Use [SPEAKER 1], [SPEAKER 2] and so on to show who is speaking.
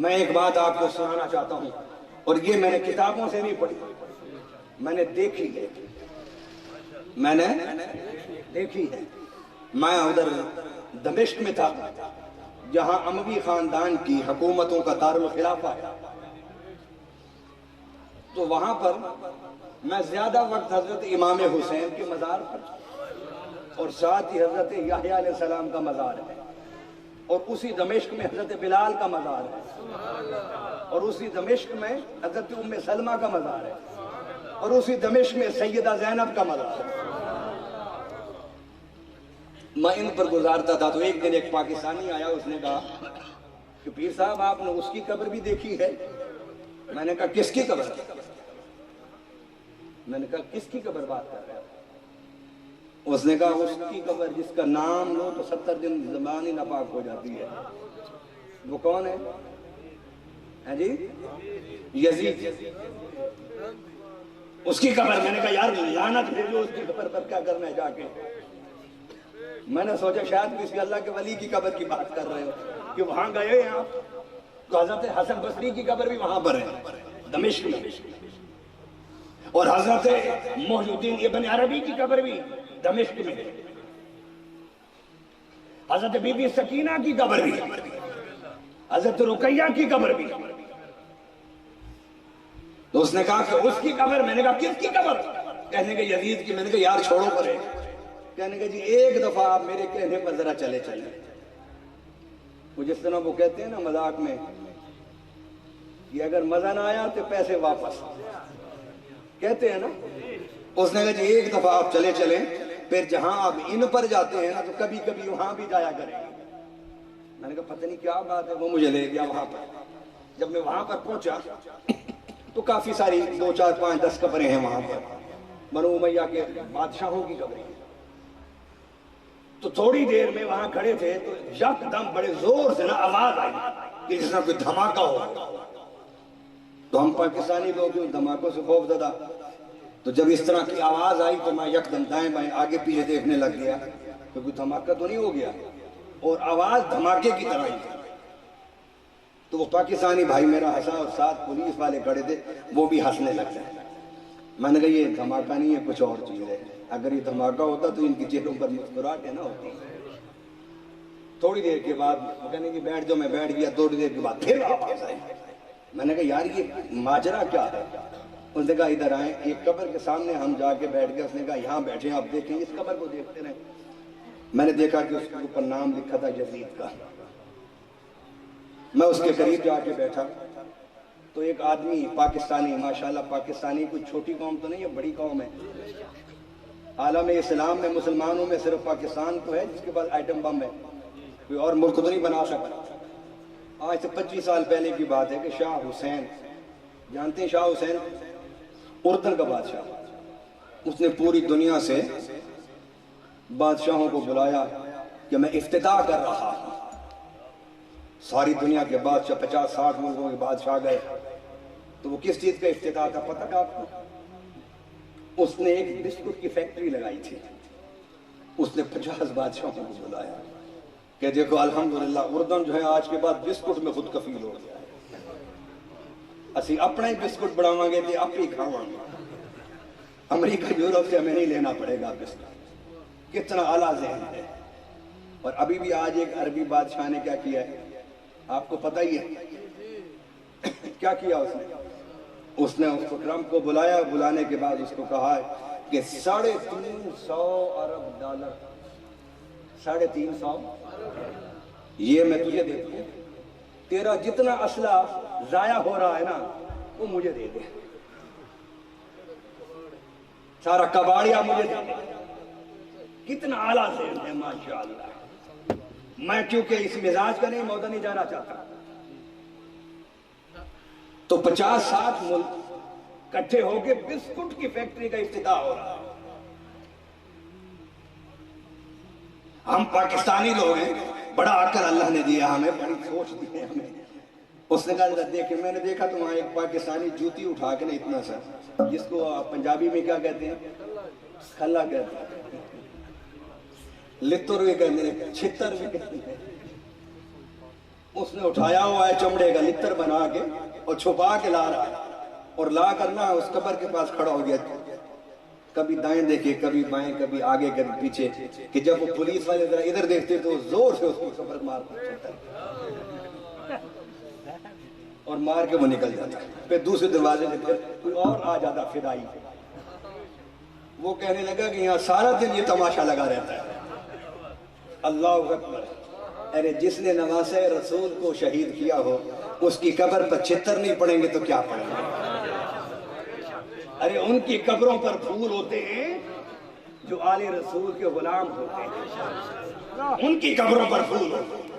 [SPEAKER 1] میں ایک بات آپ کو سنانا چاہتا ہوں، اور یہ میں نے کتابوں سے نہیں پڑھی، میں نے دیکھی ہے، میں نے دیکھی ہے۔ میں ادھر دمشق میں تھا جہاں اموی خاندان کی حکومتوں کا دارالخلافہ ہے، تو وہاں پر میں زیادہ وقت حضرت امام حسین کے مزار پر اور ساتھ ہی حضرت یحییٰ علیہ السلام کا مزار ہے، اور اسی دمشق میں حضرت بلال کا مزار ہے، اور اسی دمشق میں حضرت ام سلمہ کا مزار ہے، اور اسی دمشق میں سیدہ زینب کا مزار ہے۔ میں ان پر گزارتا تھا تو ایک دن ایک پاکستانی آیا، اس نے کہا کہ پیر صاحب آپ نے اس کی قبر بھی دیکھی ہے؟ میں نے کہا کس کی قبر؟ میں نے کہا کس کی قبر بات کر رہے ہیں؟ اس نے کہا اس کی قبر جس کا نام لو تو 70 دن زبان ہی ناپاک ہو جاتی ہے۔ وہ کون ہے؟ ہے جی یزید، اس کی قبر۔ میں نے کہا یار لعنت بھیجو اس کی قبر پر، کیا کرنا ہے جا کے؟ میں نے سوچا شاید کسی اللہ کے ولی کی قبر کی بات کر رہے ہو کہ وہاں گئے ہیں آپ، تو حضرت حسن بصری کی قبر بھی وہاں پر ہے دمشق میں، اور حضرت محی الدین ابن عربی کی قبر بھی دمشق میں، حضرت بی بی سکینہ کی قبر بھی، حضرت رقیہ کی قبر بھی۔ تو اس نے کہا کہ اس کی قبر۔ میں نے کہا کس کی قبر؟ کہنے کے یزید کی۔ میں نے کہا یار چھوڑو پرے۔ کہنے کہ جی ایک دفعہ آپ میرے کہنے پر ذرا چلے چلیں۔ وہ جس طرح وہ کہتے ہیں نا مذاق میں کہ اگر مزہ نہ آیا تو پیسے واپس، کہتے ہیں نا۔ اس نے کہا جی ایک دفعہ آپ چلے چلیں، پھر جہاں آپ ان پر جاتے ہیں نا تو کبھی کبھی وہاں بھی جایا کریں۔ میں نے کہا پتہ نہیں کیا بات ہے، وہ مجھے لے گیا وہاں پر۔ جب میں وہاں پر پہنچا تو کافی ساری 2 4 5 10 قبریں ہیں وہاں پر، بنو امیہ کے بادشاہوں کی قبریں۔ تو تھوڑی دیر میں وہاں کھڑے تھے تو یکدم بڑے زور سے نا آواز آئی کہ جس طرح کوئی دھماکہ ہو۔ تو ہم پاکستانی لوگ دھماکوں سے خوف زدہ، تو جب اس طرح کی آواز آئی تو میں یکدم دائیں بائیں آگے پیچھے دیکھنے لگ گیا کہ کوئی دھماکہ تو نہیں ہو گیا، اور آواز دھماکے کی طرح ہی۔ تو وہ پاکستانی بھائی میرا ہنسا، اور ساتھ پولیس والے کھڑے تھے وہ بھی ہنسنے لگ گئے۔ میں نے کہا یہ دھماکہ نہیں ہے، کچھ اور چیز ہے۔ اگر یہ دھماکہ ہوتا تو ان کی چہروں پر مسکراہٹیں نہ ہوتی۔ تھوڑی دیر کے بعد وہ کہنے کہ بیٹھ جاؤ، میں بیٹھ گیا۔ تھوڑی دیر کے بعد پھر آواز آئی۔ میں نے کہا یار یہ ماجرا کیا ہے؟ اس نے کہا ادھر آئیں، ایک قبر کے سامنے ہم جا کے بیٹھ گئے۔ اس نے کہا یہاں بیٹھیں، آپ دیکھیں، اس قبر کو دیکھتے رہیں۔ میں نے دیکھا کہ اس کے اوپر نام لکھا تھا یزید کا۔ میں اس کے قریب جا کے بیٹھا تو ایک آدمی پاکستانی، ماشاءاللہ پاکستانی کوئی چھوٹی قوم تو نہیں ہے، بڑی قوم ہے۔ عالم اسلام میں مسلمانوں میں صرف پاکستان تو ہے جس کے پاس آئٹم بم ہے، کوئی اور ملک تو نہیں بنا سکتا۔ آج سے 25 سال پہلے کی بات ہے کہ شاہ حسین، جانتے ہیں شاہ حسین اردن کا بادشاہ، اس نے پوری دنیا سے بادشاہوں کو بلایا کہ میں افتتاح کر رہا ہوں۔ ساری دنیا کے بادشاہ 50 60 ملکوں کے بادشاہ گئے، تو وہ کس چیز کا افتتاح تھا پتہ ہے آپ کو؟ اس نے ایک بسکٹ کی فیکٹری لگائی تھی۔ اس نے 50 بادشاہوں کو بلایا کہ دیکھو الحمدللہ اردن جو ہے آج کے بعد بسکٹ میں خود کفیل ہو گیا ہے، اسی اپنا ہی بسکٹ بڑھاواں گے تے آپ ہی کھاواں گے، امریکہ یورپ سے ہمیں نہیں لینا پڑے گا بسکٹ۔ کتنا اعلیٰ ذہن ہے۔ اور ابھی بھی آج ایک عربی بادشاہ نے کیا کیا ہے آپ کو پتہ ہی ہے کیا کیا؟ اس نے اس کو ٹرمپ کو بلایا، بلانے کے بعد اس کو کہا کہ 350 ارب ڈالر، 350 یہ میں تجھے دے دوں، تیرا جتنا اسلحہ ضائع ہو رہا ہے نا وہ مجھے دے دے، سارا کباڑیا مجھے دے دے۔ کتنا اعلیٰ ذہن ہے ماشاءاللہ۔ میں کیونکہ اس مزاج کا نہیں موضوع نہیں جانا چاہتا، تو 50 60 ملک کٹھے ہو کے بسکٹ کی فیکٹری کا افتتاح ہو رہا ہے۔ ہم پاکستانی لوگ ہیں، بڑا عقل اللہ نے دیا ہمیں، بڑی سوچ دی ہے ہمیں۔ اس نے کہا دیکھیں، میں نے دیکھا تو وہاں ایک پاکستانی جوتی اٹھا کے اتنا سا، جس کو آپ پنجابی میں کیا کہتے ہیں؟ کھلا کہتے ہیں، لتر بھی کہتے ہیں، چھتر بھی کہتے ہیں۔ اس نے اٹھایا ہوا ہے چمڑے کا لتر بنا کے اور چھپا کے لا رہا ہے، اور لا کرنا اس قبر کے پاس کھڑا ہو گیا، کبھی دائیں دیکھے کبھی بائیں کبھی آگے کبھی پیچھے، کہ جب وہ پولیس والے ذرا ادھر دیکھتے تو زور سے اس کو قبر مارتا اور مار کے وہ نکل جاتا ہے۔ پھر دوسرے دروازے سے پھر کوئی اور آ جاتا فدائی، وہ کہنے لگا کہ یہاں سارا دن یہ تماشا لگا رہتا ہے۔ اللہ اکبر! ارے جس نے نواسہ رسول کو شہید کیا ہو اس کی قبر پر چتر نہیں پڑیں گے تو کیا پڑیں گے؟ ارے ان کی قبروں پر پھول ہوتے ہیں جو آل رسول کے غلام ہوتے ہیں، ان کی قبروں پر پھول ہوتے ہیں۔